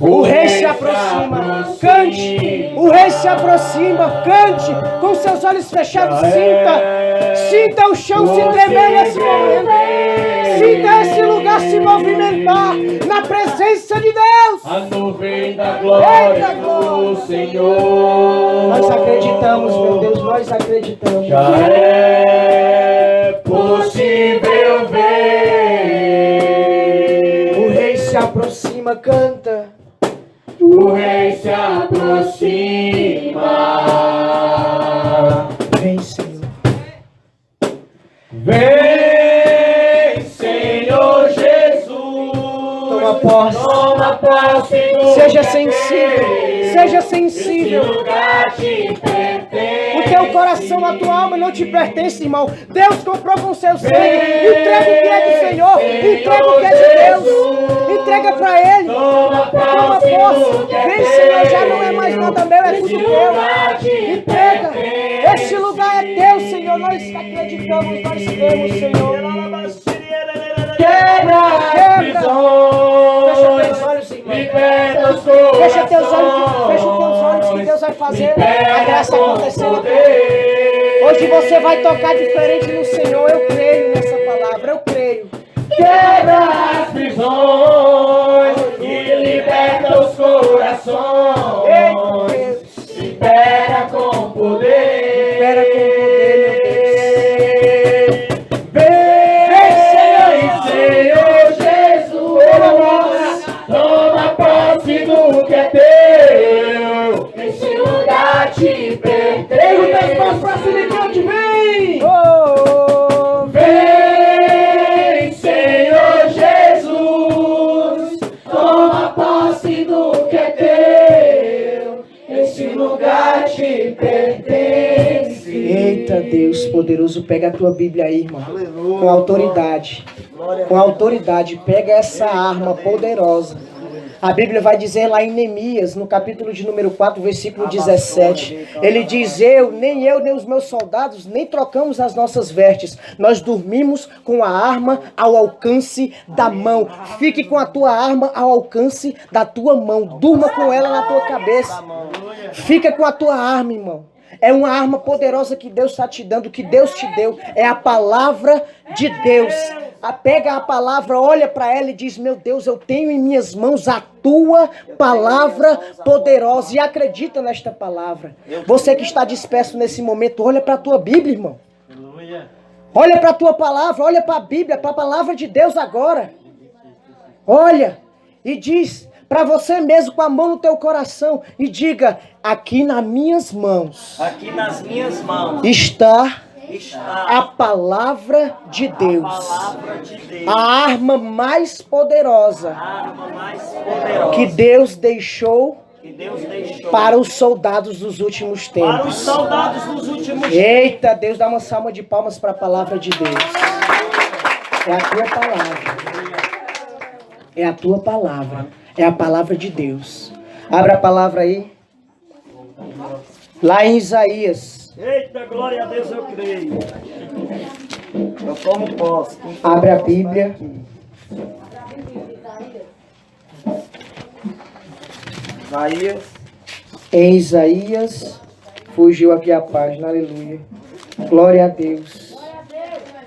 O rei se aproxima, cante. O rei se aproxima, cante. Com seus olhos fechados, sinta o chão se tremer nesse momento. Sinta esse lugar se movimentar na presença de Deus. A nuvem da glória do Senhor. Nós acreditamos, meu Deus, nós acreditamos. Já é possível ver. O rei se aproxima, canta. O rei se aproxima. Vem, Senhor. Vem, Senhor Jesus. Toma posse. Toma posse do Seja sensível. Seja sensível. Esse lugar te pertence. O teu coração, a tua alma não te pertence, irmão. Deus comprou com seu sangue. Entrega o que é do Senhor. Entrega o que é de Deus. Entrega para Ele. Toma posse. Vem, Senhor, já não é mais nada meu, é tudo teu. Entrega. Este lugar é teu, Senhor. Nós acreditamos, nós cremos, Senhor. Quebra as prisões. Fecha teus olhos, irmão. Liberta os corações. Fecha teus olhos que Deus vai fazer a graça acontecer. Hoje você vai tocar diferente no Senhor. Eu creio nessa palavra, eu creio. Quebra as prisões e liberta os corações. Libera com poder. Libera com poder, meu Deus. Senhor Jesus, toma posse do que é teu. Esse lugar te pertence. Pergunta as mãos pra cima e cante, vem! Vem, Senhor Jesus, toma posse do que é teu. Esse lugar te pertence. Eita, Deus poderoso, pega a tua Bíblia aí, irmão. Com autoridade. Com autoridade, pega essa arma poderosa. A Bíblia vai dizer lá em Neemias, no capítulo de número 4, versículo 17. Ele diz, nem eu, nem os meus soldados, nem trocamos as nossas vestes. Nós dormimos com a arma ao alcance da mão. Fique com a tua arma ao alcance da tua mão. Durma com ela na tua cabeça. Fica com a tua arma, irmão. É uma arma poderosa que Deus está te dando, que Deus te deu. É a palavra de Deus. Pega a palavra, olha para ela e diz, meu Deus, eu tenho em minhas mãos a tua palavra poderosa. E acredita nesta palavra. Você que está disperso nesse momento, olha para a tua Bíblia, irmão. Olha para a tua palavra, olha para a Bíblia, para a palavra de Deus agora. Olha e diz para você mesmo com a mão no teu coração e diga, aqui nas minhas mãos, está a palavra de Deus, a arma mais poderosa que Deus deixou para os soldados dos últimos tempos. Eita, Deus, dá uma salva de palmas para a palavra de Deus. É a tua palavra. É a tua palavra. É a palavra de Deus. Abra a palavra aí. Lá em Isaías. Eita, glória a Deus, eu creio. Eu tomo posse. Abre a Bíblia. Isaías. Em Isaías. Fugiu aqui a página, aleluia. Glória a Deus.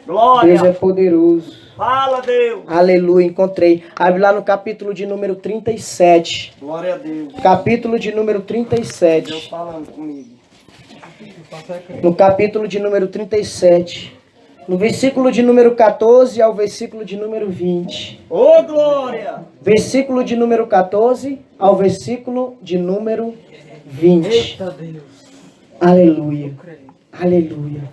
Glória. Deus é poderoso. Fala, Deus. Aleluia, encontrei. Abre lá no capítulo de número 37. Glória a Deus. Capítulo de número Deus 37. falando comigo. No capítulo de número 37. No versículo de número 14 ao versículo de número 20. Ô, glória. Versículo de número 14 ao versículo de número 20. Eita, Deus. Aleluia. Aleluia.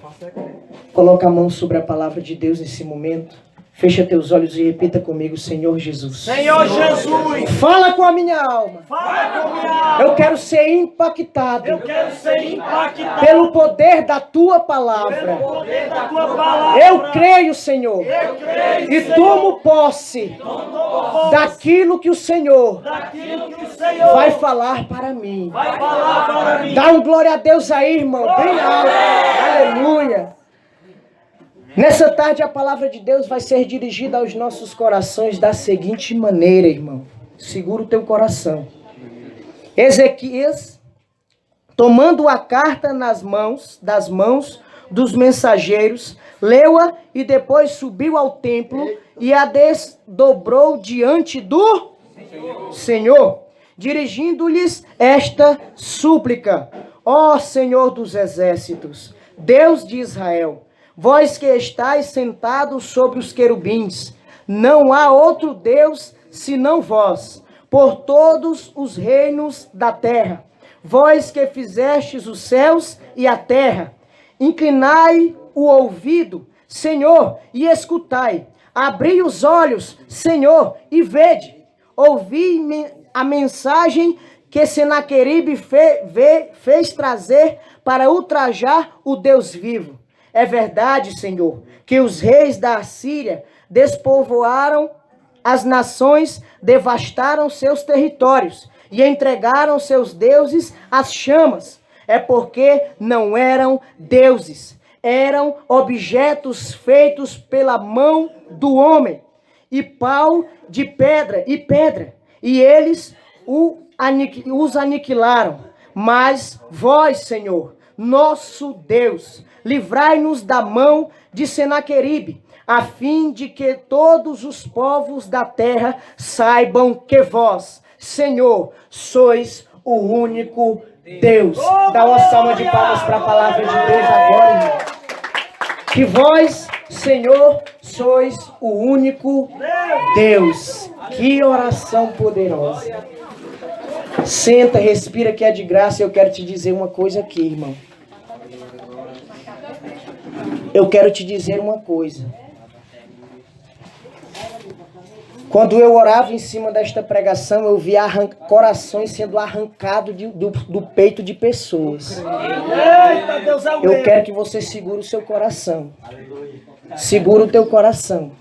Coloca a mão sobre a palavra de Deus nesse momento. Fecha teus olhos e repita comigo, Senhor Jesus. Senhor Jesus. Fala com a minha alma. Fala com minha alma. Eu quero ser impactado Eu quero ser impactado pelo poder da tua palavra. pelo poder da tua palavra. Eu creio, Senhor, Eu creio, e Senhor, tomo posse daquilo que o Senhor daquilo que o Senhor vai falar para mim. vai falar para mim. Dá um glória a Deus aí, irmão, bem alto. Aleluia. Nessa tarde a palavra de Deus vai ser dirigida aos nossos corações da seguinte maneira, irmão. segura o teu coração. Ezequias, tomando a carta das mãos dos mensageiros, leu-a e depois subiu ao templo e a desdobrou diante do Senhor, dirigindo-lhes esta súplica: ó Senhor dos exércitos, Deus de Israel, vós que estáis sentados sobre os querubins, não há outro Deus senão vós, por todos os reinos da terra. Vós que fizestes os céus e a terra, inclinai o ouvido, Senhor, e escutai. Abri os olhos, Senhor, e vede. Ouvi a mensagem que Senaqueribe fez trazer para ultrajar o Deus vivo. É verdade, Senhor, que os reis da Assíria despovoaram as nações, devastaram seus territórios e entregaram seus deuses às chamas. É porque não eram deuses, eram objetos feitos pela mão do homem, e pau de pedra, e eles os aniquilaram. Mas vós, Senhor, nosso Deus, livrai-nos da mão de Senaqueribe, a fim de que todos os povos da terra saibam que vós, Senhor, sois o único Deus. Dá uma salva de palmas para a palavra de Deus agora, irmão. Que vós, Senhor, sois o único Deus. Que oração poderosa. Senta, respira, que é de graça. Eu quero te dizer uma coisa aqui, irmão. Eu quero te dizer uma coisa. Quando eu orava em cima desta pregação, eu via corações sendo arrancados do peito de pessoas. Eu quero que você segure o seu coração. Segura o teu coração.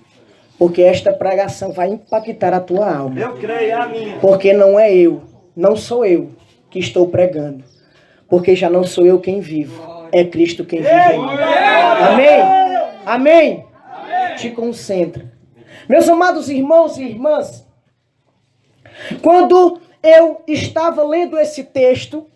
Porque esta pregação vai impactar a tua alma. Eu creio, a minha. Porque não sou eu que estou pregando. Porque já não sou eu quem vivo. É Cristo quem vive em mim. Amém? Amém? Te concentra. Meus amados irmãos e irmãs, quando eu estava lendo esse texto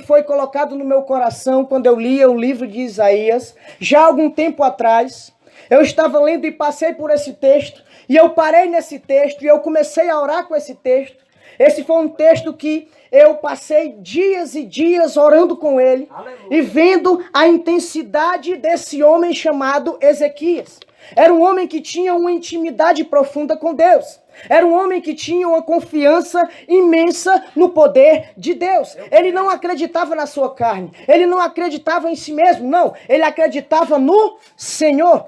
foi colocado no meu coração quando eu lia o livro de Isaías, já há algum tempo atrás. Eu estava lendo e passei por esse texto, e eu parei nesse texto, e eu comecei a orar com esse texto. Esse foi um texto que eu passei dias e dias orando com ele, e vendo a intensidade desse homem chamado Ezequias. Era um homem que tinha uma intimidade profunda com Deus. Era um homem que tinha uma confiança imensa no poder de Deus. Ele não acreditava na sua carne. Ele não acreditava em si mesmo, não. Ele acreditava no Senhor.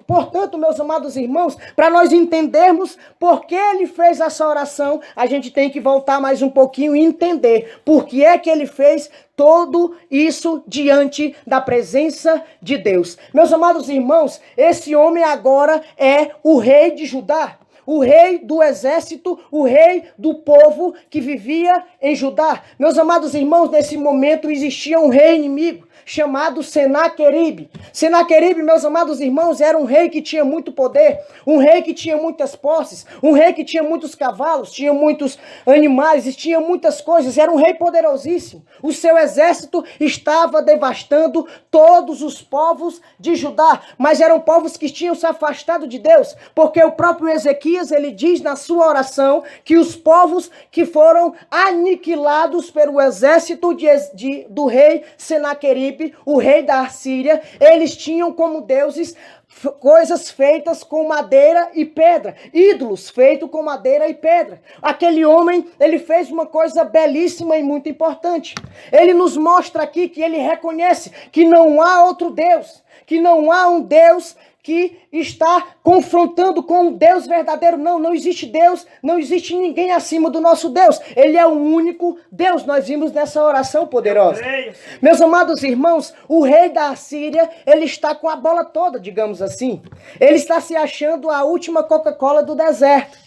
Portanto, meus amados irmãos, para nós entendermos por que ele fez essa oração, a gente tem que voltar mais um pouquinho e entender por que é que ele fez tudo isso diante da presença de Deus. Meus amados irmãos, esse homem agora é o rei de Judá. O rei do exército, o rei do povo que vivia em Judá. Meus amados irmãos, nesse momento existia um rei inimigo chamado Senaqueribe. Senaqueribe, meus amados irmãos, era um rei que tinha muito poder, um rei que tinha muitas posses, um rei que tinha muitos cavalos, tinha muitos animais, tinha muitas coisas, era um rei poderosíssimo. O seu exército estava devastando todos os povos de Judá, mas eram povos que tinham se afastado de Deus, porque o próprio Ezequias, ele diz na sua oração que os povos que foram aniquilados pelo exército do rei Senaqueribe, o rei da Assíria, eles tinham como deuses coisas feitas com madeira e pedra, ídolos feitos com madeira e pedra. Aquele homem, ele fez uma coisa belíssima e muito importante. Ele nos mostra aqui que ele reconhece que não há outro Deus, que não há um Deus que está confrontando com o Deus verdadeiro. Não existe Deus, não existe ninguém acima do nosso Deus. Ele é o único Deus. Nós vimos nessa oração poderosa. Meus amados irmãos, o rei da Assíria, ele está com a bola toda, digamos assim. Ele está se achando a última Coca-Cola do deserto.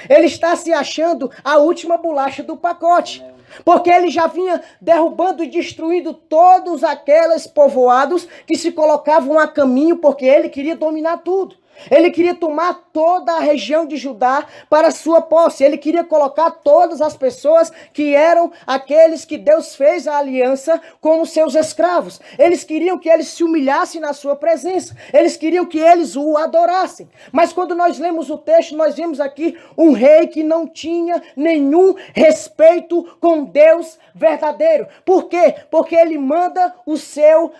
Ele está se achando a última bolacha do pacote. Porque ele já vinha derrubando e destruindo todos aqueles povoados que se colocavam a caminho, porque ele queria dominar tudo. Ele queria tomar toda a região de Judá para sua posse. Ele queria colocar todas as pessoas que eram aqueles que Deus fez a aliança como seus escravos. Eles queriam que eles se humilhassem na sua presença. Eles queriam que eles o adorassem. Mas quando nós lemos o texto, nós vimos aqui um rei que não tinha nenhum respeito com Deus verdadeiro. Por quê? Porque ele manda o seu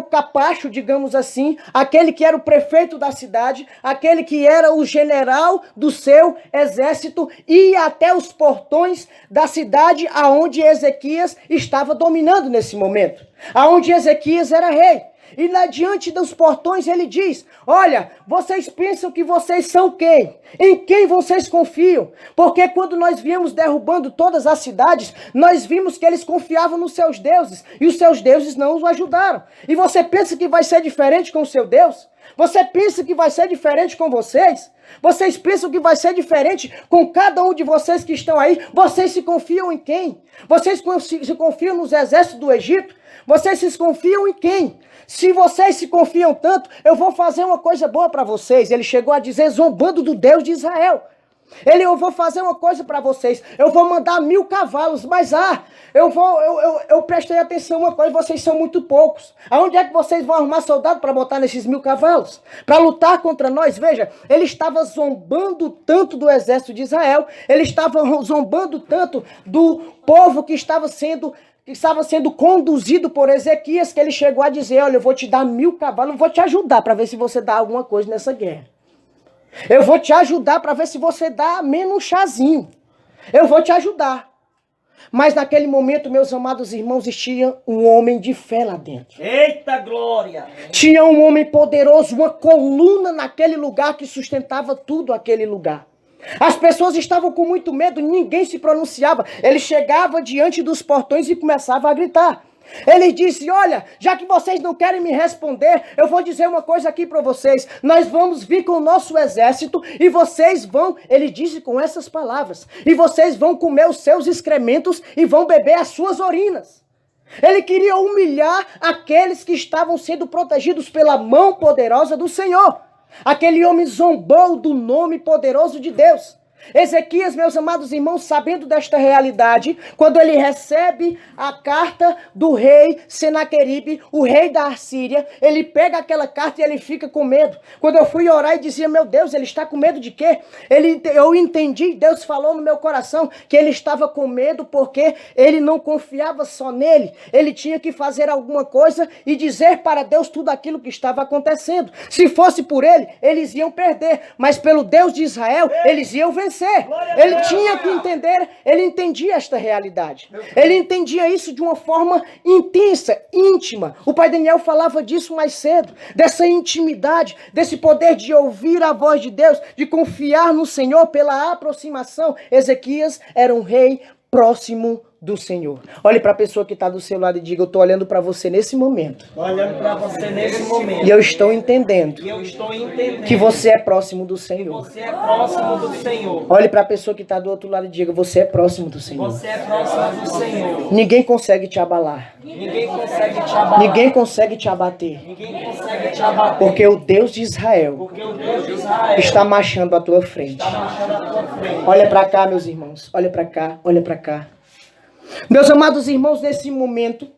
capacho, digamos assim, aquele que era o prefeito da cidade, aquele que era o general do seu exército, ir até os portões da cidade aonde Ezequias estava dominando nesse momento, aonde Ezequias era rei. E lá diante dos portões ele diz: olha, vocês pensam que vocês são quem? Em quem vocês confiam? Porque quando nós viemos derrubando todas as cidades, nós vimos que eles confiavam nos seus deuses, e os seus deuses não os ajudaram. E você pensa que vai ser diferente com o seu Deus? Você pensa que vai ser diferente com vocês? Vocês pensam que vai ser diferente com cada um de vocês que estão aí? Vocês se confiam em quem? Vocês se confiam nos exércitos do Egito? Vocês se confiam em quem? Se vocês se confiam tanto, eu vou fazer uma coisa boa para vocês. Ele chegou a dizer, zombando do Deus de Israel. Eu vou fazer uma coisa para vocês. Eu vou mandar 1000 cavalos, mas eu prestei atenção uma coisa, vocês são muito poucos. Aonde é que vocês vão arrumar soldado para botar nesses 1000 cavalos? Para lutar contra nós? Veja, ele estava zombando tanto do exército de Israel, ele estava zombando tanto do povo que estava sendo conduzido por Ezequias, que ele chegou a dizer, olha, eu vou te dar 1000 cavalos, eu vou te ajudar para ver se você dá alguma coisa nessa guerra. Eu vou te ajudar para ver se você dá menos um chazinho. Eu vou te ajudar. Mas naquele momento, meus amados irmãos, tinha um homem de fé lá dentro. Eita glória! Tinha um homem poderoso, uma coluna naquele lugar que sustentava tudo aquele lugar. As pessoas estavam com muito medo, ninguém se pronunciava. Ele chegava diante dos portões e começava a gritar. Ele disse, olha, já que vocês não querem me responder, eu vou dizer uma coisa aqui para vocês. Nós vamos vir com o nosso exército e vocês vão, ele disse com essas palavras, e vocês vão comer os seus excrementos e vão beber as suas urinas. Ele queria humilhar aqueles que estavam sendo protegidos pela mão poderosa do Senhor. Aquele homem zombou do nome poderoso de Deus. Ezequias, meus amados irmãos, sabendo desta realidade, quando ele recebe a carta do rei Senaqueribe, o rei da Assíria, ele pega aquela carta e ele fica com medo. Quando eu fui orar e dizia, meu Deus, ele está com medo de quê? Eu entendi, Deus falou no meu coração que ele estava com medo porque ele não confiava só nele. Ele tinha que fazer alguma coisa e dizer para Deus tudo aquilo que estava acontecendo. Se fosse por ele, eles iam perder, mas pelo Deus de Israel, eles iam vencer. Ele tinha que entender, ele entendia esta realidade. Ele entendia isso de uma forma intensa, íntima. O pai Daniel falava disso mais cedo, dessa intimidade, desse poder de ouvir a voz de Deus, de confiar no Senhor pela aproximação. Ezequias era um rei próximo do Senhor. Olhe para a pessoa que está do seu lado e diga, eu estou olhando para você nesse momento. Olhando para você nesse momento. E eu estou entendendo que você é próximo do Senhor. Você é próximo do Senhor. Olhe para a pessoa que está do outro lado e diga, você é próximo do Senhor. Você é próximo do Senhor. Ninguém consegue te abalar. Ninguém consegue te abalar. Ninguém consegue te abater. Ninguém consegue te abater. Porque o Deus de Israel Porque o Deus de Israel está marchando à tua frente. está marchando à tua frente. Olha para cá, meus irmãos. Olha para cá, olha para cá. Meus amados irmãos, nesse momento,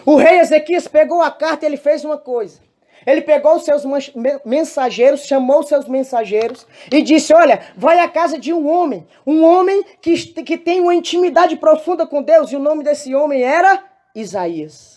o rei Ezequias pegou a carta e ele fez uma coisa. Ele pegou os seus mensageiros, chamou os seus mensageiros e disse, olha, vai à casa de um homem que tem uma intimidade profunda com Deus, e o nome desse homem era Isaías.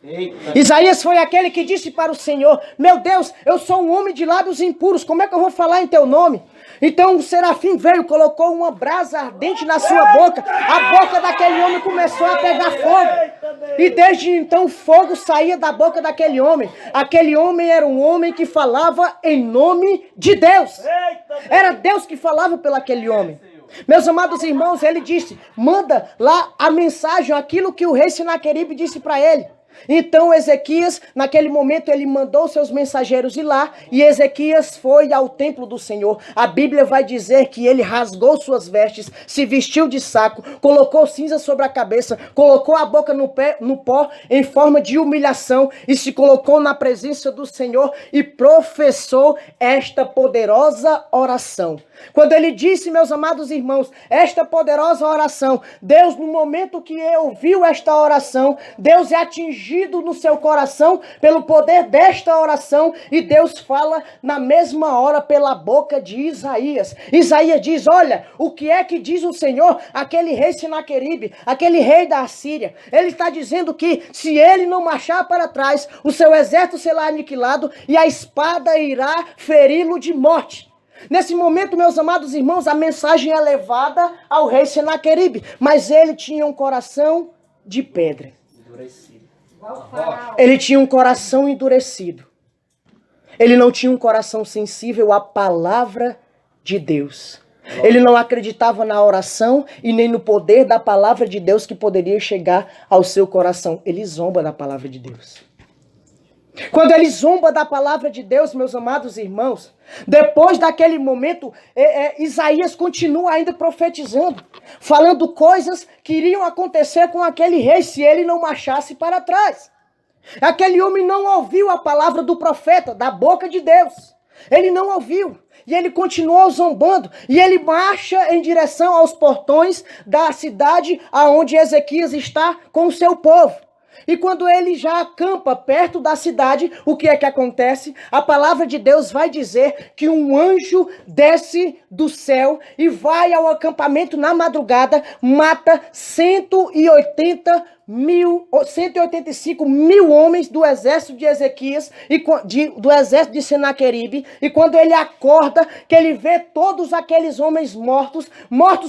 Eita. Isaías foi aquele que disse para o Senhor, meu Deus, eu sou um homem de lábios impuros, como é que eu vou falar em teu nome? Então o serafim veio, colocou uma brasa ardente na sua boca, a boca daquele homem começou a pegar fogo, e desde então fogo saía da boca daquele homem. Aquele homem era um homem que falava em nome de Deus, era Deus que falava pelo aquele homem. Meus amados irmãos, ele disse, manda lá a mensagem, aquilo que o rei Senaqueribe disse para ele. Então Ezequias, naquele momento, ele mandou seus mensageiros ir lá e Ezequias foi ao templo do Senhor. A Bíblia vai dizer que ele rasgou suas vestes, se vestiu de saco, colocou cinza sobre a cabeça, colocou a boca no pó em forma de humilhação e se colocou na presença do Senhor e professou esta poderosa oração. Quando ele disse, meus amados irmãos, esta poderosa oração, Deus, no momento que ouviu esta oração, Deus é atingido no seu coração pelo poder desta oração e Deus fala na mesma hora pela boca de Isaías. Isaías diz, olha, o que é que diz o Senhor, aquele rei Senaqueribe, aquele rei da Assíria? Ele está dizendo que se ele não marchar para trás, o seu exército será aniquilado e a espada irá feri-lo de morte. Nesse momento, meus amados irmãos, a mensagem é levada ao rei Senaqueribe, mas ele tinha um coração de pedra. Ele tinha um coração endurecido. Ele não tinha um coração sensível à palavra de Deus. Ele não acreditava na oração e nem no poder da palavra de Deus que poderia chegar ao seu coração. Ele zomba da palavra de Deus. Quando ele zomba da palavra de Deus, meus amados irmãos, depois daquele momento, Isaías continua ainda profetizando, falando coisas que iriam acontecer com aquele rei se ele não marchasse para trás. Aquele homem não ouviu a palavra do profeta, da boca de Deus. Ele não ouviu. E ele continuou zombando. E ele marcha em direção aos portões da cidade aonde Ezequias está com o seu povo. E quando ele já acampa perto da cidade, o que é que acontece? A palavra de Deus vai dizer que um anjo desce do céu e vai ao acampamento na madrugada, mata 185 mil homens do exército de Ezequias, do exército de Senaqueribe, e quando ele acorda, que ele vê todos aqueles homens mortos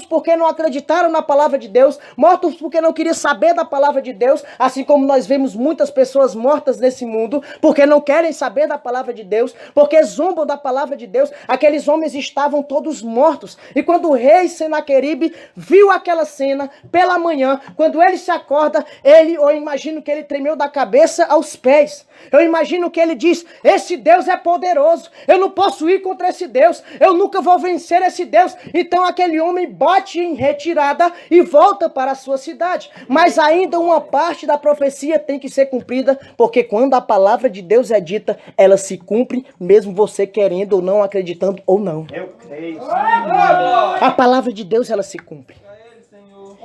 porque não acreditaram na palavra de Deus, mortos porque não queriam saber da palavra de Deus, assim como nós vemos muitas pessoas mortas nesse mundo, porque não querem saber da palavra de Deus, porque zombam da palavra de Deus. Aqueles homens estavam todos mortos, e quando o rei Senaqueribe viu aquela cena pela manhã, quando ele se acorda, eu imagino que ele tremeu da cabeça aos pés. Eu imagino que ele diz, esse Deus é poderoso, eu não posso ir contra esse Deus, eu nunca vou vencer esse Deus. Então aquele homem bate em retirada e volta para a sua cidade. Mas ainda uma parte da profecia tem que ser cumprida, porque quando a palavra de Deus é dita, ela se cumpre, mesmo você querendo ou não, acreditando ou não. Eu creio. A palavra de Deus, ela se cumpre.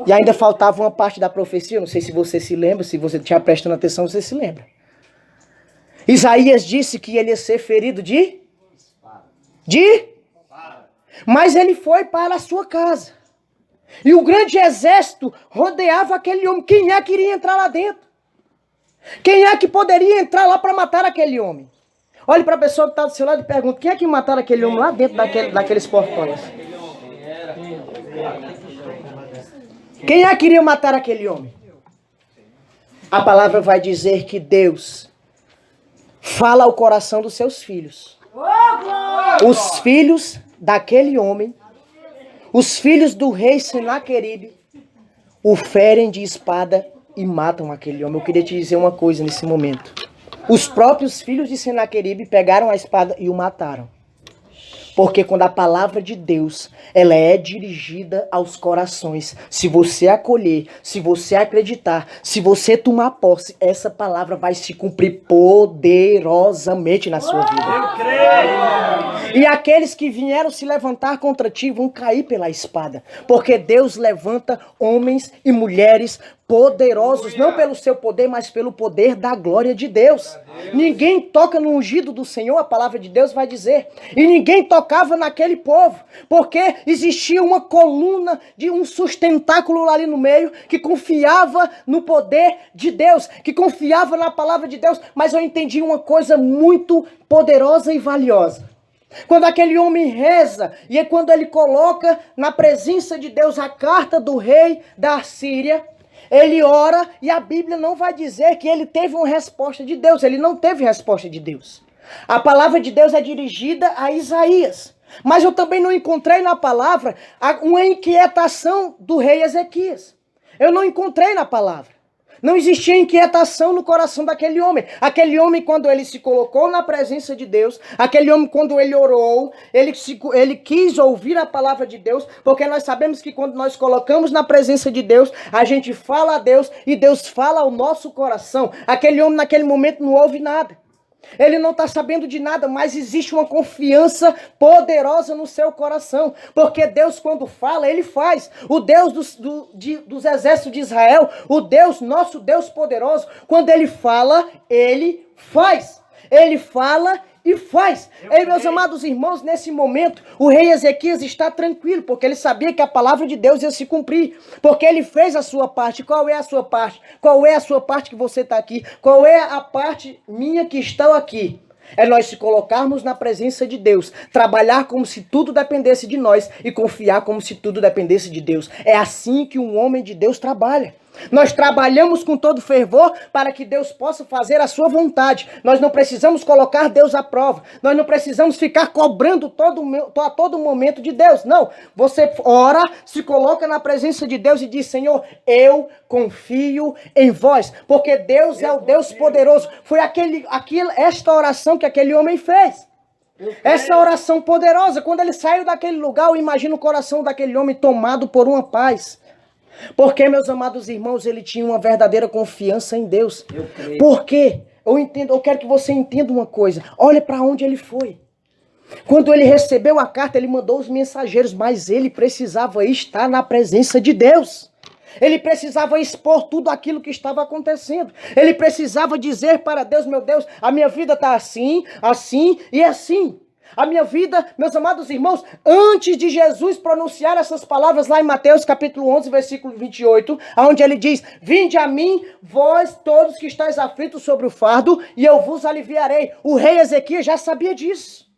E ainda faltava uma parte da profecia, não sei se você se lembra, se você estiver prestando atenção, você se lembra. Isaías disse que ele ia ser ferido mas ele foi para a sua casa. E o grande exército rodeava aquele homem. Quem é que iria entrar lá dentro? Quem é que poderia entrar lá para matar aquele homem? Olhe para a pessoa que está do seu lado e pergunta, quem é que mataram aquele homem lá dentro daqueles portões? Quem é que iria matar aquele homem? A palavra vai dizer que Deus fala ao coração dos seus filhos. Os filhos daquele homem, os filhos do rei Senaqueribe, o ferem de espada e matam aquele homem. Eu queria te dizer uma coisa nesse momento. Os próprios filhos de Senaqueribe pegaram a espada e o mataram. Porque quando a palavra de Deus, ela é dirigida aos corações, se você acolher, se você acreditar, se você tomar posse, essa palavra vai se cumprir poderosamente na sua vida. Eu creio. E aqueles que vieram se levantar contra ti vão cair pela espada. Porque Deus levanta homens e mulheres poderosos, não pelo seu poder, mas pelo poder da glória de Deus. Ninguém toca no ungido do Senhor, a palavra de Deus vai dizer. E ninguém tocava naquele povo, porque existia uma coluna de um sustentáculo ali no meio, que confiava no poder de Deus, que confiava na palavra de Deus. Mas eu entendi uma coisa muito poderosa e valiosa. Quando aquele homem reza, e é quando ele coloca na presença de Deus a carta do rei da Assíria, ele ora e a Bíblia não vai dizer que ele teve uma resposta de Deus. Ele não teve resposta de Deus. A palavra de Deus é dirigida a Isaías. Mas eu também não encontrei na palavra uma inquietação do rei Ezequias. Eu não encontrei na palavra. Não existia inquietação no coração daquele homem. Aquele homem, quando ele se colocou na presença de Deus, aquele homem, quando ele orou, ele quis ouvir a palavra de Deus, porque nós sabemos que quando nós colocamos na presença de Deus, a gente fala a Deus e Deus fala ao nosso coração. Aquele homem, naquele momento, não ouve nada. Ele não está sabendo de nada, mas existe uma confiança poderosa no seu coração. Porque Deus, quando fala, Ele faz. O Deus dos exércitos de Israel, o Deus, nosso Deus poderoso, quando Ele fala, Ele faz. Ele fala e faz. Ei, meus amados irmãos, nesse momento, o rei Ezequias está tranquilo, porque ele sabia que a palavra de Deus ia se cumprir, porque ele fez a sua parte. Qual é a sua parte? Qual é a sua parte que você está aqui? Qual é a parte minha que está aqui? É nós se colocarmos na presença de Deus, trabalhar como se tudo dependesse de nós e confiar como se tudo dependesse de Deus. É assim que um homem de Deus trabalha. Nós trabalhamos com todo fervor para que Deus possa fazer a sua vontade. Nós não precisamos colocar Deus à prova. Nós não precisamos ficar cobrando a todo momento de Deus. Não, você ora, se coloca na presença de Deus e diz: Senhor, eu confio em vós, porque Deus é o Deus poderoso. Foi esta oração que aquele homem fez. Essa oração poderosa, quando ele saiu daquele lugar, eu imagino o coração daquele homem tomado por uma paz. Porque, meus amados irmãos, ele tinha uma verdadeira confiança em Deus. Por quê? Eu quero que você entenda uma coisa. Olha para onde ele foi. Quando ele recebeu a carta, ele mandou os mensageiros, mas ele precisava estar na presença de Deus. Ele precisava expor tudo aquilo que estava acontecendo. Ele precisava dizer para Deus: meu Deus, a minha vida está assim, assim e assim. A minha vida, meus amados irmãos, antes de Jesus pronunciar essas palavras lá em Mateus capítulo 11, versículo 28, onde ele diz: vinde a mim, vós todos que estáis aflitos sobre o fardo, e eu vos aliviarei. O rei Ezequias já sabia disso.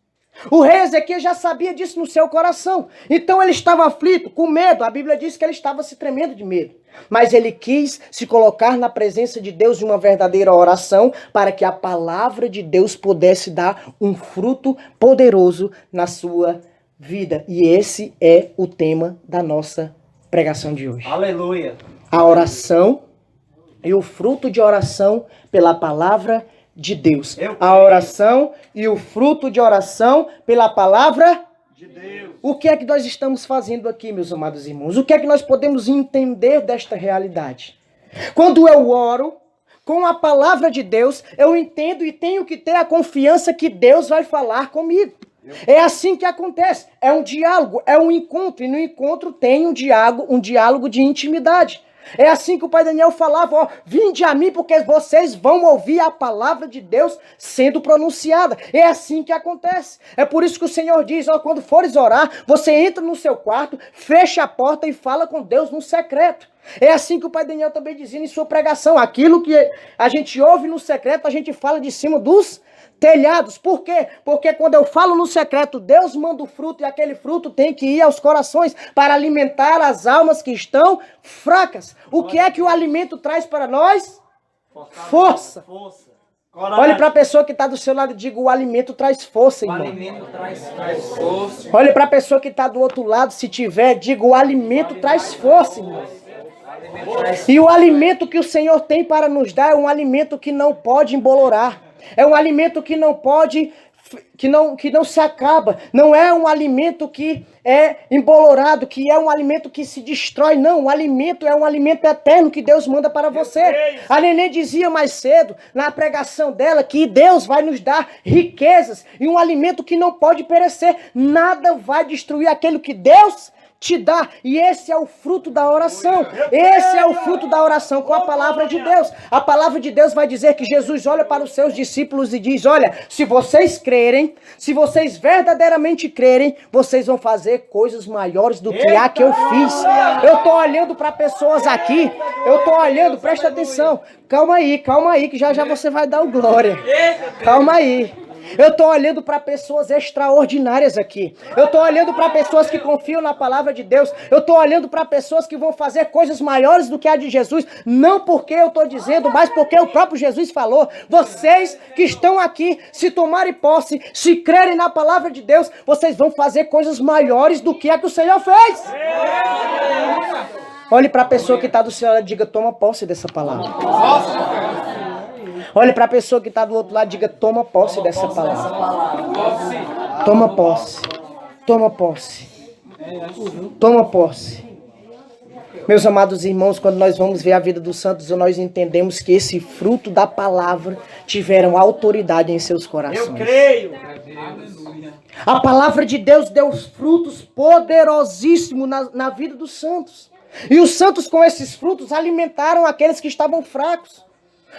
O rei Ezequias já sabia disso no seu coração. Então ele estava aflito, com medo. A Bíblia diz que ele estava se tremendo de medo. Mas ele quis se colocar na presença de Deus em uma verdadeira oração para que a palavra de Deus pudesse dar um fruto poderoso na sua vida. E esse é o tema da nossa pregação de hoje. Aleluia. A oração e o fruto de oração pela palavra de Deus. A oração e o fruto de oração pela palavra de Deus. O que é que nós estamos fazendo aqui, meus amados irmãos? O que é que nós podemos entender desta realidade? Quando eu oro com a palavra de Deus, eu entendo e tenho que ter a confiança que Deus vai falar comigo. É assim que acontece. É um diálogo, é um encontro. E no encontro tem um diálogo de intimidade. É assim que o pai Daniel falava: ó, vinde a mim porque vocês vão ouvir a palavra de Deus sendo pronunciada. É assim que acontece. É por isso que o Senhor diz: ó, quando fores orar, você entra no seu quarto, fecha a porta e fala com Deus no secreto. É assim que o pai Daniel também dizia em sua pregação: aquilo que a gente ouve no secreto, a gente fala de cima dos telhados. Por quê? Porque quando eu falo no secreto, Deus manda o fruto e aquele fruto tem que ir aos corações para alimentar as almas que estão fracas. O que é que o alimento traz para nós? Força. Olhe para a pessoa que está do seu lado e diga: o alimento traz força, irmão. O alimento traz força. Olhe para a pessoa que está do outro lado, se tiver, diga: o alimento traz força, irmão. E o alimento que o Senhor tem para nos dar é um alimento que não pode embolorar. É um alimento que não pode, que não se acaba. Não é um alimento que é embolorado, que é um alimento que se destrói. Não, o alimento é um alimento eterno que Deus manda para você. A Nenê dizia mais cedo, na pregação dela, que Deus vai nos dar riquezas e um alimento que não pode perecer. Nada vai destruir aquilo que Deus te dá. E esse é o fruto da oração. Esse é o fruto da oração com a palavra de Deus. A palavra de Deus vai dizer que Jesus olha para os seus discípulos e diz: olha, se vocês crerem, se vocês verdadeiramente crerem, vocês vão fazer coisas maiores do que a que eu fiz. Eu estou olhando para pessoas aqui, eu estou olhando, presta atenção. Calma aí, que já você vai dar o glória. Calma aí. Eu estou olhando para pessoas extraordinárias aqui. Eu estou olhando para pessoas que confiam na palavra de Deus. Eu estou olhando para pessoas que vão fazer coisas maiores do que a de Jesus. Não porque eu estou dizendo, mas porque o próprio Jesus falou. Vocês que estão aqui, se tomarem posse, se crerem na palavra de Deus, vocês vão fazer coisas maiores do que a que o Senhor fez. Olhe para a pessoa que está do seu lado e diga, toma posse dessa palavra. Olhe para a pessoa que está do outro lado e diga, toma posse dessa palavra. Toma posse. Toma posse. Toma posse. Meus amados irmãos, quando nós vamos ver a vida dos santos, nós entendemos que esse fruto da palavra tiveram autoridade em seus corações. Eu creio. A palavra de Deus deu frutos poderosíssimos na vida dos santos. E os santos com esses frutos alimentaram aqueles que estavam fracos.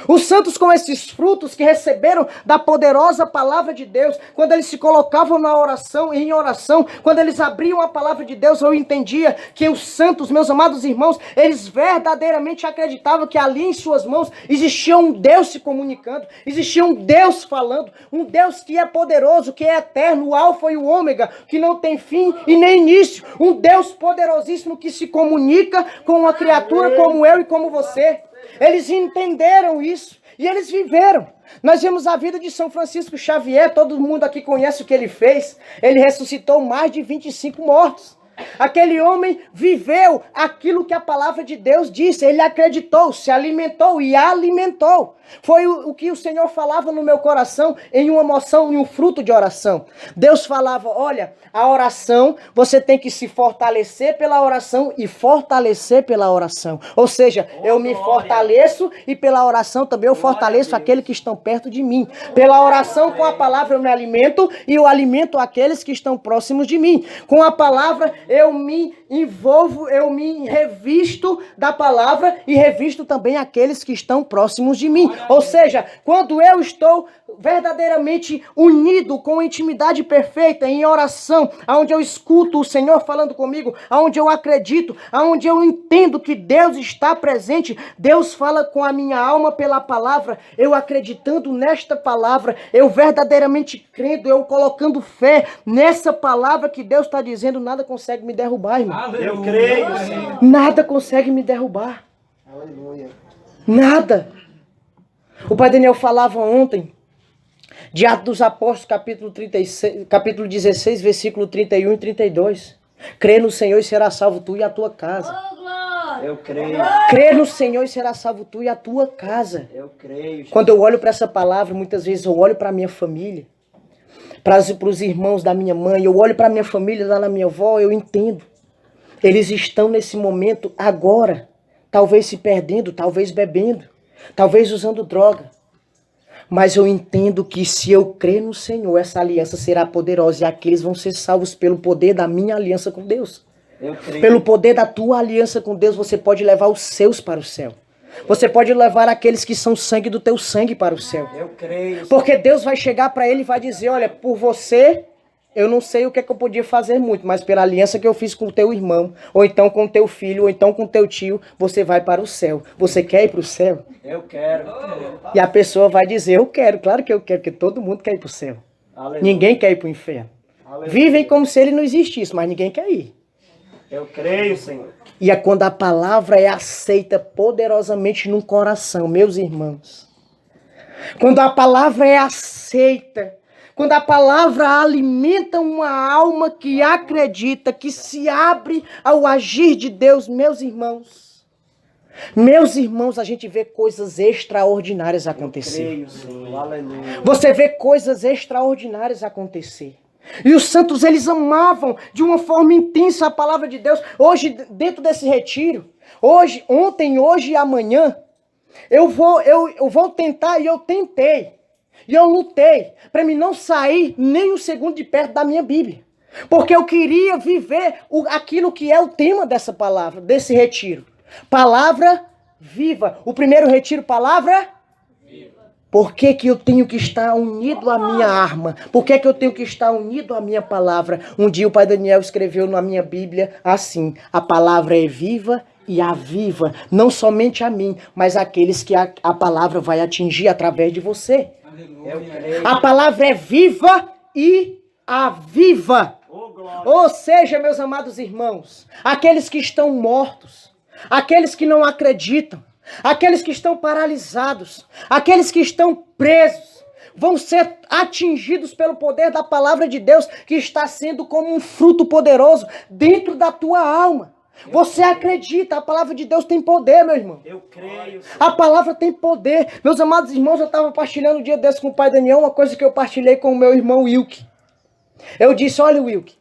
Os santos com esses frutos que receberam da poderosa palavra de Deus, quando eles se colocavam na oração, em oração, quando eles abriam a palavra de Deus, eu entendia que os santos, meus amados irmãos, eles verdadeiramente acreditavam que ali em suas mãos existia um Deus se comunicando, existia um Deus falando, um Deus que é poderoso, que é eterno, o alfa e o ômega, que não tem fim e nem início, um Deus poderosíssimo que se comunica com uma criatura como eu e como você. Eles entenderam isso e eles viveram. Nós vemos a vida de São Francisco Xavier, todo mundo aqui conhece o que ele fez. Ele ressuscitou mais de 25 mortos. Aquele homem viveu aquilo que a palavra de Deus disse. Ele acreditou, se alimentou e alimentou. Foi o que o Senhor falava no meu coração em uma moção, em um fruto de oração. Deus falava, olha, a oração, você tem que se fortalecer pela oração e fortalecer pela oração. Ou seja, eu me fortaleço e pela oração também eu fortaleço aqueles que estão perto de mim. Pela oração, com a palavra eu me alimento e eu alimento aqueles que estão próximos de mim. Com a palavra eu me envolvo, eu me revisto da palavra e revisto também aqueles que estão próximos de mim. Ou seja, quando eu estou verdadeiramente unido com intimidade perfeita em oração, onde eu escuto o Senhor falando comigo, onde eu acredito, onde eu entendo que Deus está presente, Deus fala com a minha alma pela palavra, eu acreditando nesta palavra, eu verdadeiramente crendo, eu colocando fé nessa palavra que Deus está dizendo, nada consegue me derrubar, irmão. Eu creio, Senhor. Nada consegue me derrubar. Aleluia. Nada. O Pai Daniel falava ontem, de Atos dos Apóstolos, capítulo 16, versículo 31 e 32. Crê no Senhor e será salvo tu e a tua casa. Eu creio. Crê no Senhor e será salvo tu e a tua casa. Eu creio. Quando eu olho para essa palavra, muitas vezes eu olho para a minha família, para os irmãos da minha mãe, eu olho para a minha família lá na minha avó, eu entendo. Eles estão nesse momento agora, talvez se perdendo, talvez bebendo, talvez usando droga. Mas eu entendo que se eu crer no Senhor, essa aliança será poderosa e aqueles vão ser salvos pelo poder da minha aliança com Deus. Eu creio. Pelo poder da tua aliança com Deus, você pode levar os seus para o céu. Você pode levar aqueles que são sangue do teu sangue para o céu. Eu creio. Porque Deus vai chegar para ele e vai dizer, olha, por você, eu não sei o que é que eu podia fazer muito, mas pela aliança que eu fiz com o teu irmão, ou então com o teu filho, ou então com o teu tio, você vai para o céu. Você quer ir para o céu? Eu quero. E a pessoa vai dizer, eu quero, claro que eu quero, porque todo mundo quer ir para o céu. Aleluia. Ninguém quer ir para o inferno. Aleluia. Vivem como se ele não existisse, mas ninguém quer ir. Eu creio, Senhor. E é quando a palavra é aceita poderosamente no coração, meus irmãos. Quando a palavra é aceita, quando a palavra alimenta uma alma que acredita, que se abre ao agir de Deus, meus irmãos. Meus irmãos, a gente vê coisas extraordinárias acontecer. Creio, Senhor. Aleluia. Você vê coisas extraordinárias acontecer. E os santos, eles amavam de uma forma intensa a palavra de Deus. Hoje, dentro desse retiro, ontem, hoje e amanhã, eu vou tentar, e eu tentei, e eu lutei, para mim não sair nem um segundo de perto da minha Bíblia. Porque eu queria viver aquilo que é o tema dessa palavra, desse retiro. Palavra viva. O primeiro retiro, palavra viva. Por que que eu tenho que estar unido à minha arma? Por que que eu tenho que estar unido à minha palavra? Um dia o Pai Daniel escreveu na minha Bíblia assim, a palavra é viva e aviva, não somente a mim, mas aqueles que a palavra vai atingir através de você. A palavra é viva e aviva. Ou seja, meus amados irmãos, aqueles que estão mortos, aqueles que não acreditam, aqueles que estão paralisados, aqueles que estão presos, vão ser atingidos pelo poder da palavra de Deus, que está sendo como um fruto poderoso dentro da tua alma. Você acredita, a palavra de Deus tem poder, meu irmão. Eu creio. A palavra tem poder. Meus amados irmãos, eu estava partilhando um dia desse com o pai Daniel, uma coisa que eu partilhei com o meu irmão Wilke. Eu disse, olha Wilke,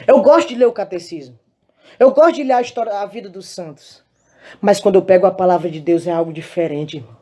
eu gosto de ler o catecismo. Eu gosto de ler a história, a vida dos santos. Mas quando eu pego a palavra de Deus é algo diferente, irmão.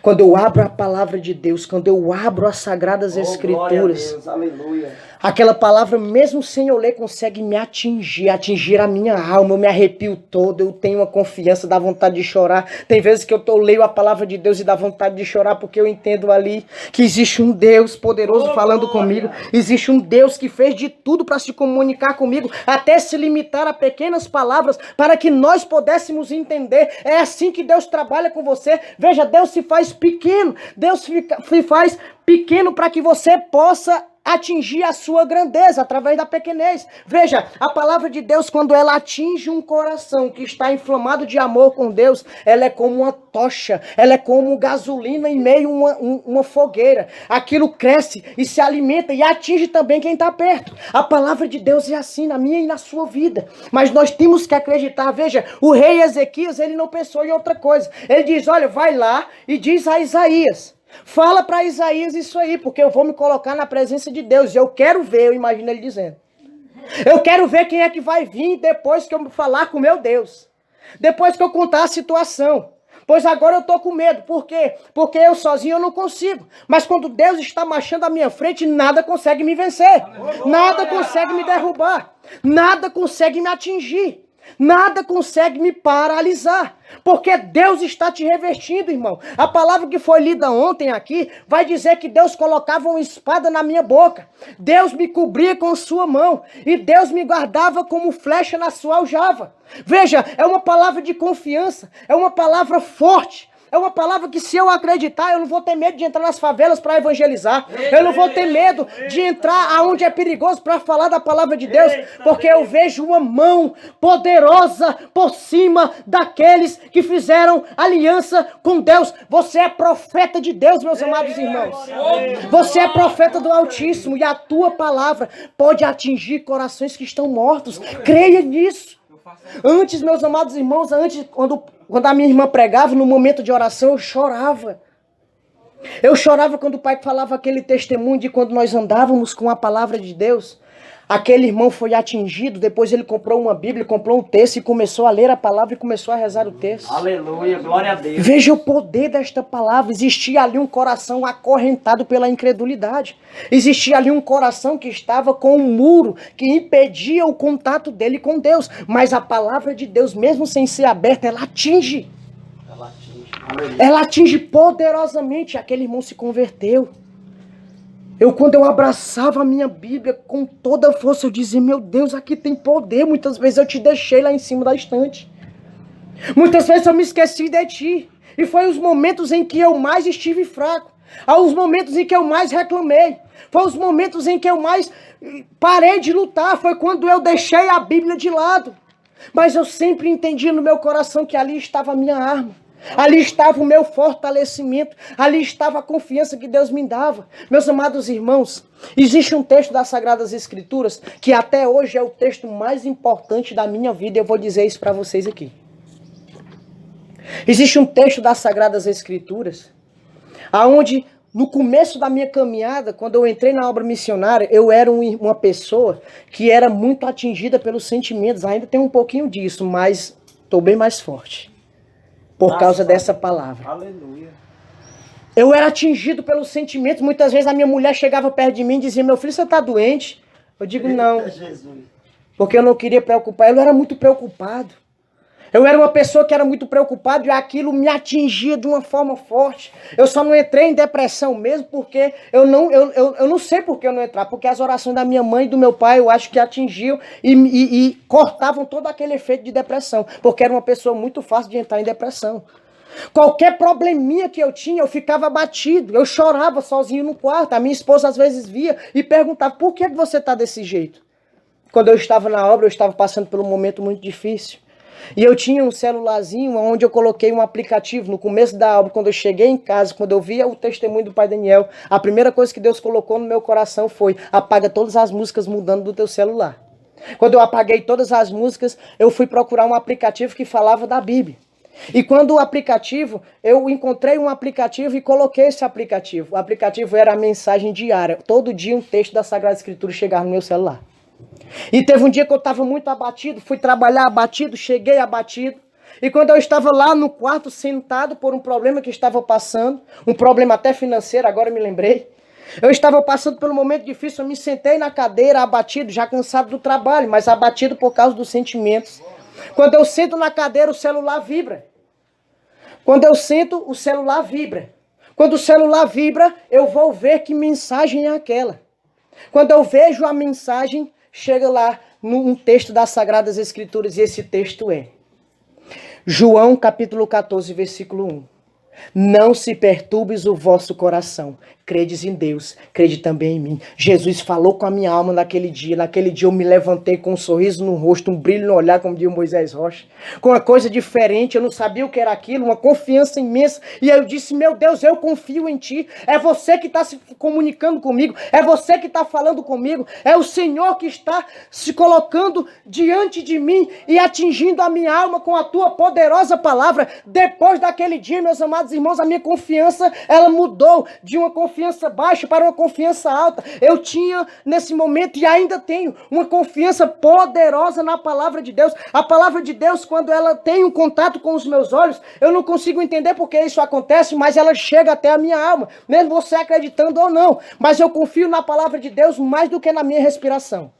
Quando eu abro a palavra de Deus, quando eu abro as Sagradas Escrituras, Deus, aleluia. aquela palavra, mesmo sem eu ler, consegue me atingir a minha alma, eu me arrepio todo, eu tenho uma confiança, dá vontade de chorar. Tem vezes que eu leio a palavra de Deus e dá vontade de chorar, porque eu entendo ali que existe um Deus poderoso falando comigo, existe um Deus que fez de tudo para se comunicar comigo, até se limitar a pequenas palavras, para que nós pudéssemos entender. É assim que Deus trabalha com você. Veja, Deus se faz pequeno, Deus se faz pequeno para que você possa atingir a sua grandeza através da pequenez. Veja, a palavra de Deus, quando ela atinge um coração que está inflamado de amor com Deus, ela é como uma tocha, ela é como gasolina em meio a uma fogueira. Aquilo cresce e se alimenta e atinge também quem está perto. A palavra de Deus é assim na minha e na sua vida. Mas nós temos que acreditar. Veja, o rei Ezequias, ele não pensou em outra coisa. Ele diz, olha, vai lá e diz a Isaías, fala para Isaías isso aí, porque eu vou me colocar na presença de Deus. E eu quero ver, eu imagino ele dizendo. Eu quero ver quem é que vai vir depois que eu falar com meu Deus. Depois que eu contar a situação. Pois agora eu estou com medo. Por quê? Porque eu sozinho eu não consigo. Mas quando Deus está marchando à minha frente, nada consegue me vencer. Nada consegue me derrubar. Nada consegue me atingir. Nada consegue me paralisar, porque Deus está te revestindo, irmão. A palavra que foi lida ontem aqui vai dizer que Deus colocava uma espada na minha boca. Deus me cobria com sua mão e Deus me guardava como flecha na sua aljava. Veja, é uma palavra de confiança, é uma palavra forte. É uma palavra que, se eu acreditar, eu não vou ter medo de entrar nas favelas para evangelizar. Eu não vou ter medo de entrar aonde é perigoso para falar da palavra de Deus, porque eu vejo uma mão poderosa por cima daqueles que fizeram aliança com Deus. Você é profeta de Deus, meus amados irmãos. Você é profeta do Altíssimo e a tua palavra pode atingir corações que estão mortos. Creia nisso. Antes, meus amados irmãos, quando a minha irmã pregava, no momento de oração, eu chorava. Eu chorava quando o pai falava aquele testemunho de quando nós andávamos com a palavra de Deus. Aquele irmão foi atingido, depois ele comprou uma Bíblia, comprou um texto e começou a ler a palavra e começou a rezar o texto. Aleluia, glória a Deus. Veja o poder desta palavra. Existia ali um coração acorrentado pela incredulidade. Existia ali um coração que estava com um muro que impedia o contato dele com Deus. Mas a palavra de Deus, mesmo sem ser aberta, ela atinge. Ela atinge poderosamente. Aquele irmão se converteu. Quando eu abraçava a minha Bíblia com toda a força, eu dizia, meu Deus, aqui tem poder. Muitas vezes eu te deixei lá em cima da estante. Muitas vezes eu me esqueci de ti. E foi os momentos em que eu mais estive fraco. Os momentos em que eu mais reclamei. Foi os momentos em que eu mais parei de lutar. Foi quando eu deixei a Bíblia de lado. Mas eu sempre entendi no meu coração que ali estava a minha arma. Ali estava o meu fortalecimento, ali estava a confiança que Deus me dava. Meus amados irmãos, existe um texto das Sagradas Escrituras que até hoje é o texto mais importante da minha vida, e eu vou dizer isso para vocês aqui. Existe um texto das Sagradas Escrituras aonde no começo da minha caminhada, quando eu entrei na obra missionária, eu era uma pessoa que era muito atingida pelos sentimentos. Ainda tem um pouquinho disso, mas estou bem mais forte. Por causa dessa palavra. Aleluia. Eu era atingido pelos sentimentos. Muitas vezes a minha mulher chegava perto de mim e dizia, meu filho, você está doente? Eu digo, não. Porque eu não queria preocupar. Eu era muito preocupado. Eu era uma pessoa que era muito preocupada e aquilo me atingia de uma forma forte. Eu só não entrei em depressão mesmo porque eu não sei por que eu não entrar. Porque as orações da minha mãe e do meu pai eu acho que atingiam e cortavam todo aquele efeito de depressão. Porque era uma pessoa muito fácil de entrar em depressão. Qualquer probleminha que eu tinha, eu ficava abatido. Eu chorava sozinho no quarto. A minha esposa às vezes via e perguntava, por que você está desse jeito? Quando eu estava na obra, eu estava passando por um momento muito difícil. E eu tinha um celularzinho onde eu coloquei um aplicativo. No começo da obra, quando eu cheguei em casa, quando eu via o testemunho do pai Daniel, a primeira coisa que Deus colocou no meu coração foi, apaga todas as músicas mudando do teu celular. Quando eu apaguei todas as músicas, eu fui procurar um aplicativo que falava da Bíblia. E quando eu encontrei um aplicativo e coloquei esse aplicativo. O aplicativo era a mensagem diária. Todo dia um texto da Sagrada Escritura chegava no meu celular. E teve um dia que eu estava muito abatido, fui trabalhar abatido, cheguei abatido. E quando eu estava lá no quarto sentado por um problema que estava passando, um problema até financeiro, agora me lembrei. Eu estava passando por um momento difícil, eu me sentei na cadeira abatido, já cansado do trabalho, mas abatido por causa dos sentimentos. Quando eu sento na cadeira, o celular vibra. Quando eu sento, o celular vibra. Quando o celular vibra, eu vou ver que mensagem é aquela. Quando eu vejo a mensagem, chega lá num texto das Sagradas Escrituras, e esse texto é João capítulo 14, versículo 1. Não se perturbes o vosso coração. Credes em Deus, crede também em mim. Jesus falou com a minha alma naquele dia. Naquele dia eu me levantei com um sorriso no rosto, um brilho no olhar, como diz Moisés Rocha. Com uma coisa diferente, eu não sabia o que era aquilo, uma confiança imensa. E aí eu disse, meu Deus, eu confio em ti. É você que está se comunicando comigo. É você que está falando comigo. É o Senhor que está se colocando diante de mim e atingindo a minha alma com a tua poderosa palavra. Depois daquele dia, meus amados irmãos, a minha confiança, ela mudou de uma confiança baixa para uma confiança alta. Eu tinha, nesse momento, e ainda tenho, uma confiança poderosa na palavra de Deus. A palavra de Deus, quando ela tem um contato com os meus olhos, eu não consigo entender porque isso acontece, mas ela chega até a minha alma, mesmo você acreditando ou não. Mas eu confio na palavra de Deus mais do que na minha respiração.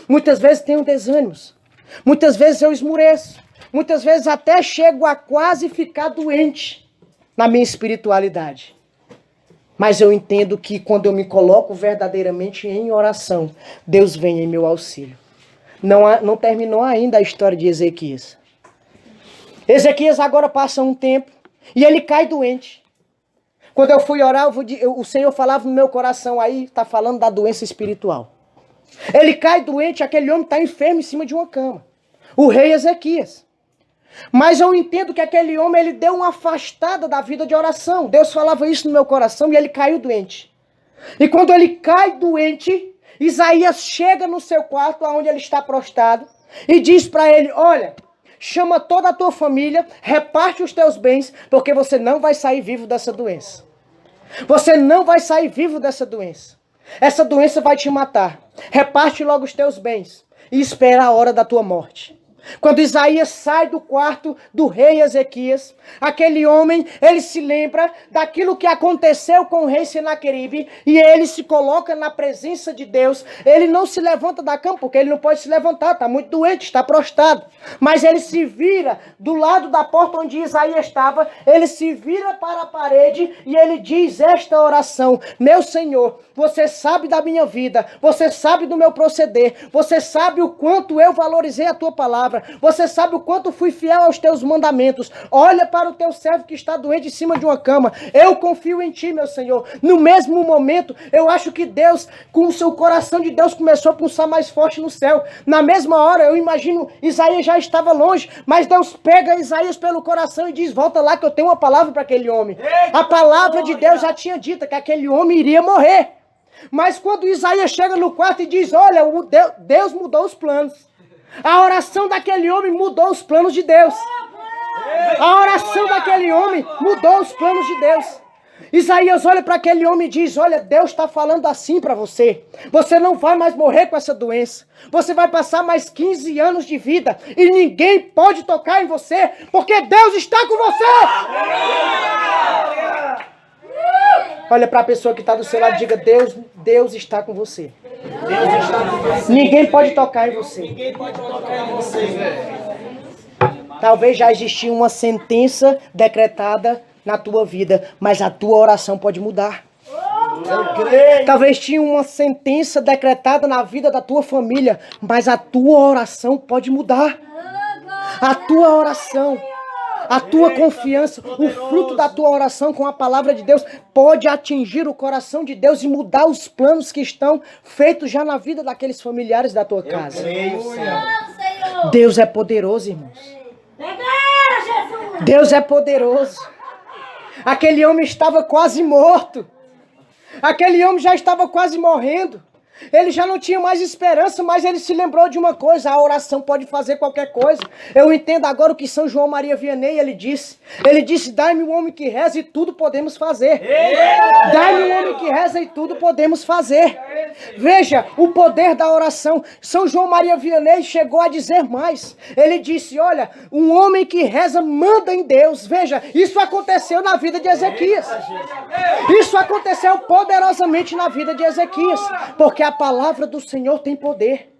Muitas vezes tenho desânimos. Muitas vezes eu esmureço. Muitas vezes até chego a quase ficar doente na minha espiritualidade. Mas eu entendo que quando eu me coloco verdadeiramente em oração, Deus vem em meu auxílio. Não terminou ainda a história de Ezequias. Ezequias agora passa um tempo e ele cai doente. Quando eu fui orar, o Senhor falava no meu coração, aí está falando da doença espiritual. Ele cai doente, aquele homem está enfermo em cima de uma cama. O rei Ezequias. Mas eu entendo que aquele homem, ele deu uma afastada da vida de oração. Deus falava isso no meu coração e ele caiu doente. E quando ele cai doente, Isaías chega no seu quarto, onde ele está prostrado, e diz para ele, olha, chama toda a tua família, reparte os teus bens, porque você não vai sair vivo dessa doença. Você não vai sair vivo dessa doença. Essa doença vai te matar. Reparte logo os teus bens e espera a hora da tua morte. Quando Isaías sai do quarto do rei Ezequias, aquele homem, ele se lembra daquilo que aconteceu com o rei Senaqueribe e ele se coloca na presença de Deus. Ele não se levanta da cama porque ele não pode se levantar, está muito doente, está prostrado. Mas ele se vira do lado da porta onde Isaías estava, ele se vira para a parede e ele diz esta oração: meu Senhor, você sabe da minha vida, você sabe do meu proceder, você sabe o quanto eu valorizei a tua palavra, você sabe o quanto fui fiel aos teus mandamentos. Olha para o teu servo que está doente em cima de uma cama. Eu confio em ti, meu Senhor. No mesmo momento, eu acho que Deus, com o seu coração de Deus, começou a pulsar mais forte no céu. Na mesma hora, eu imagino, Isaías já estava longe, mas Deus pega Isaías pelo coração e diz: volta lá que eu tenho uma palavra para aquele homem. A palavra de Deus já tinha dito que aquele homem iria morrer. Mas quando Isaías chega no quarto e diz: olha, Deus mudou os planos. A oração daquele homem mudou os planos de Deus. A oração daquele homem mudou os planos de Deus. Isaías olha para aquele homem e diz: olha, Deus está falando assim para você. Você não vai mais morrer com essa doença. Você vai passar mais 15 anos de vida. E ninguém pode tocar em você, porque Deus está com você. Olha para a pessoa que está do seu lado e diga: Deus está com você. Deus está com você. Ninguém pode tocar em você. Ninguém pode tocar em você. Talvez já existia uma sentença decretada na tua vida, mas a tua oração pode mudar. Talvez tinha uma sentença decretada na vida da tua família, mas a tua oração pode mudar. A tua oração, a tua confiança, o fruto da tua oração com a palavra de Deus pode atingir o coração de Deus e mudar os planos que estão feitos já na vida daqueles familiares da tua casa. Deus é poderoso, irmãos. Deus é poderoso. Aquele homem estava quase morto. Aquele homem já estava quase morrendo. Ele já não tinha mais esperança, mas ele se lembrou de uma coisa: a oração pode fazer qualquer coisa. Eu entendo agora o que São João Maria Vianney ele disse. Ele disse: dai-me um homem que reza e tudo podemos fazer. Dai-me um homem que reza e tudo podemos fazer. Veja o poder da oração. São João Maria Vianney chegou a dizer mais. Ele disse: olha, um homem que reza manda em Deus. Veja, isso aconteceu na vida de Ezequias. Isso aconteceu poderosamente na vida de Ezequias. Porque a palavra do Senhor tem poder.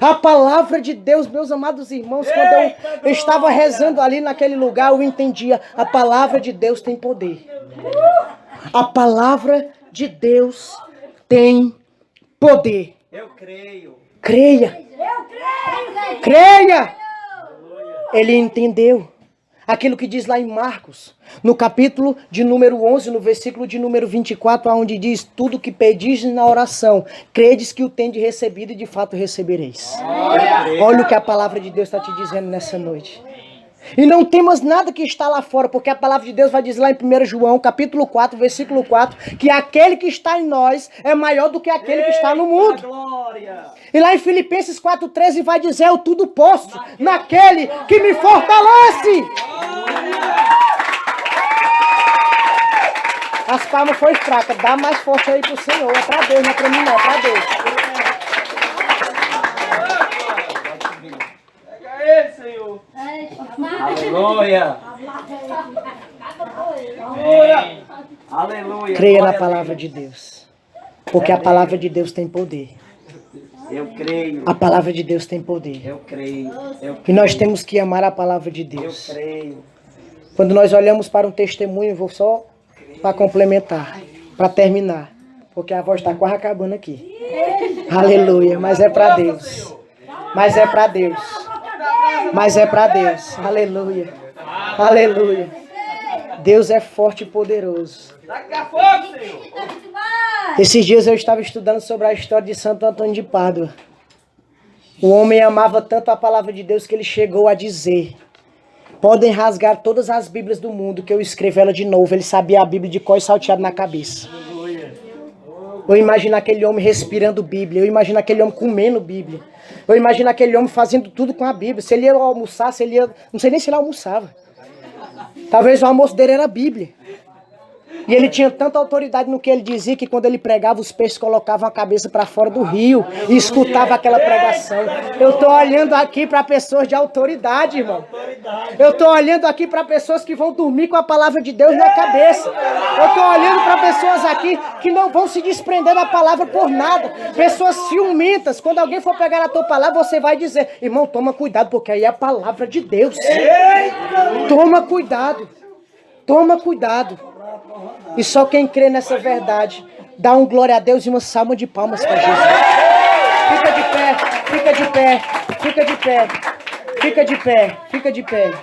A palavra de Deus, meus amados irmãos, quando eu estava rezando ali naquele lugar, eu entendia: a palavra de Deus tem poder. A palavra de Deus tem poder. Eu creio. Creia. Creia. Ele entendeu aquilo que diz lá em Marcos, no capítulo de número 11, no versículo de número 24, onde diz: tudo que pedis na oração, credes que o tendes recebido e de fato recebereis. Olha o que a palavra de Deus está te dizendo nessa noite. E não temas nada que está lá fora, porque a palavra de Deus vai dizer lá em 1 João, capítulo 4, versículo 4, que aquele que está em nós é maior do que aquele que está no mundo. E lá em Filipenses 4,13 vai dizer: eu tudo posso naquele que me fortalece. As palmas foi fraca, dá mais forte aí pro Senhor. É pra Deus, não é pra mim não, é pra Deus. Senhor. Aleluia. Aleluia. Creia na palavra de Deus, porque a palavra de Deus tem poder. Eu creio. A palavra de Deus tem poder. Eu creio. E nós temos que amar a palavra de Deus. Eu creio. Quando nós olhamos para um testemunho, vou só para complementar, para terminar, porque a voz está quase acabando aqui. Aleluia, mas é para Deus. Mas é para Deus. Mas é para Deus. Aleluia. Aleluia. Deus é forte e poderoso. Daqui a pouco, Senhor. Esses dias eu estava estudando sobre a história de Santo Antônio de Pádua. O homem amava tanto a palavra de Deus que ele chegou a dizer: podem rasgar todas as Bíblias do mundo que eu escrevo ela de novo. Ele sabia a Bíblia de cor e salteado na cabeça. Eu imagino aquele homem respirando Bíblia. Eu imagino aquele homem comendo Bíblia. Eu imagino aquele homem fazendo tudo com a Bíblia. Se ele ia almoçar, se ele ia... Não sei nem se ele almoçava. Talvez o almoço dele era a Bíblia. E ele tinha tanta autoridade no que ele dizia que quando ele pregava, os peixes colocavam a cabeça para fora do rio e escutavam aquela pregação. Eu estou olhando aqui para pessoas de autoridade, irmão. Eu estou olhando aqui para pessoas que vão dormir com a palavra de Deus na cabeça. Eu estou olhando para pessoas aqui que não vão se desprender da palavra por nada. Pessoas ciumentas. Quando alguém for pegar a tua palavra, você vai dizer: irmão, toma cuidado, porque aí é a palavra de Deus. Toma cuidado. Toma cuidado. E só quem crê nessa verdade dá um glória a Deus e uma salva de palmas para Jesus. Fica de pé, fica de pé, fica de pé, fica de pé, fica de pé.